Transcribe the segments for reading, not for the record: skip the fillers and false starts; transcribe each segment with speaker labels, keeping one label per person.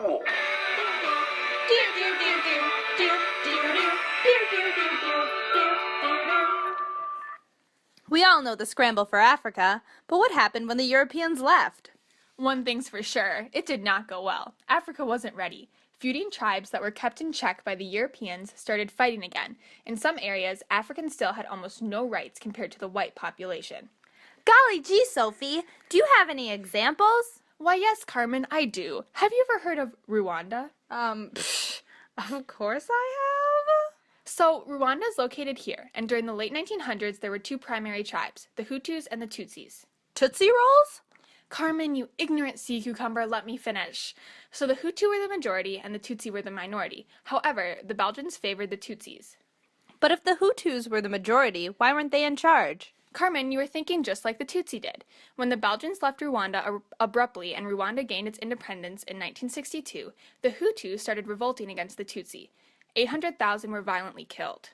Speaker 1: cool.
Speaker 2: We all know the scramble for Africa, but what happened when the Europeans left?
Speaker 3: One thing's for sure, it did not go well. Africa wasn't ready. Feuding tribes that were kept in check by the Europeans started fighting again. In some areas, Africans still had almost no rights compared to the white population.
Speaker 2: Golly gee, Sophie, do you have any examples?
Speaker 3: Why, yes, Carmen, I do. Have you ever heard of Rwanda?
Speaker 2: Of course I have.
Speaker 3: So, Rwanda is located here, and during the late 1900s, there were two primary tribes, the Hutus and the Tutsis.
Speaker 2: Tootsie Rolls?
Speaker 3: Carmen, you ignorant sea cucumber, let me finish. So the Hutu were the majority and the Tutsi were the minority. However, the Belgians favored the Tutsis.
Speaker 2: But if the Hutus were the majority, why weren't they in charge?
Speaker 3: Carmen, you were thinking just like the Tutsi did. When the Belgians left Rwanda abruptly and Rwanda gained its independence in 1962, the Hutu started revolting against the Tutsi. 800,000 were violently killed.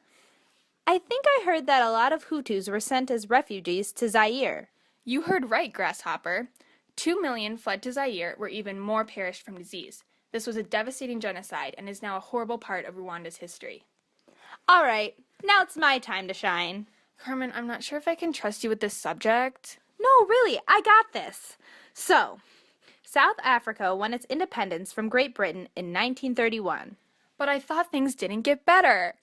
Speaker 2: I think I heard that a lot of Hutus were sent as refugees to Zaire.
Speaker 3: You heard right, Grasshopper. 2 million fled to Zaire, where even more perished from disease. This was a devastating genocide and is now a horrible part of Rwanda's history.
Speaker 2: All right, now it's my time to shine.
Speaker 3: Carmen, I'm not sure if I can trust you with this subject.
Speaker 2: No, really, I got this. So, South Africa won its independence from Great Britain in 1931.
Speaker 3: But I thought things didn't get better.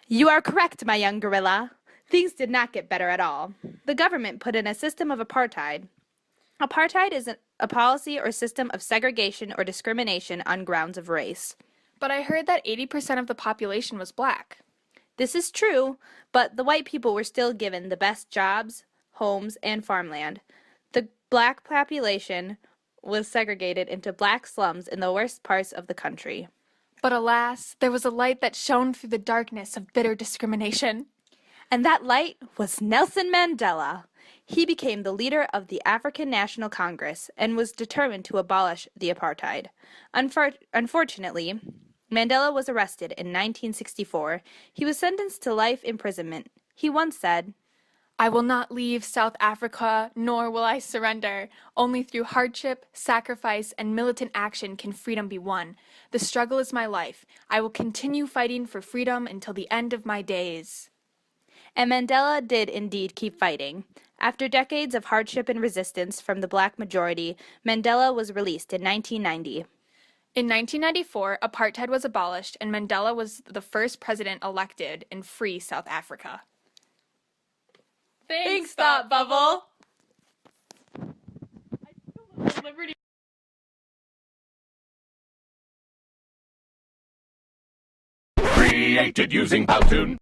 Speaker 2: You are correct, my young gorilla. Things did not get better at all. The government put in a system of apartheid. Apartheid is a policy or system of segregation or discrimination on grounds of race.
Speaker 3: But I heard that 80% of the population was black.
Speaker 2: This is true, but the white people were still given the best jobs, homes, and farmland. The black population was segregated into black slums in the worst parts of the country.
Speaker 3: But alas, there was a light that shone through the darkness of bitter discrimination.
Speaker 2: And that light was Nelson Mandela. He became the leader of the African National Congress and was determined to abolish the apartheid. Unfortunately, Mandela was arrested in 1964. He was sentenced to life imprisonment. He once said,
Speaker 3: "I will not leave South Africa, nor will I surrender. Only through hardship, sacrifice, and militant action can freedom be won. The struggle is my life. I will continue fighting for freedom until the end of my days."
Speaker 2: And Mandela did indeed keep fighting. After decades of hardship and resistance from the black majority, Mandela was released in 1990.
Speaker 3: In 1994, apartheid was abolished, and Mandela was the first president elected in free South Africa. Thanks, Thought Bubble!
Speaker 1: Created using Powtoon.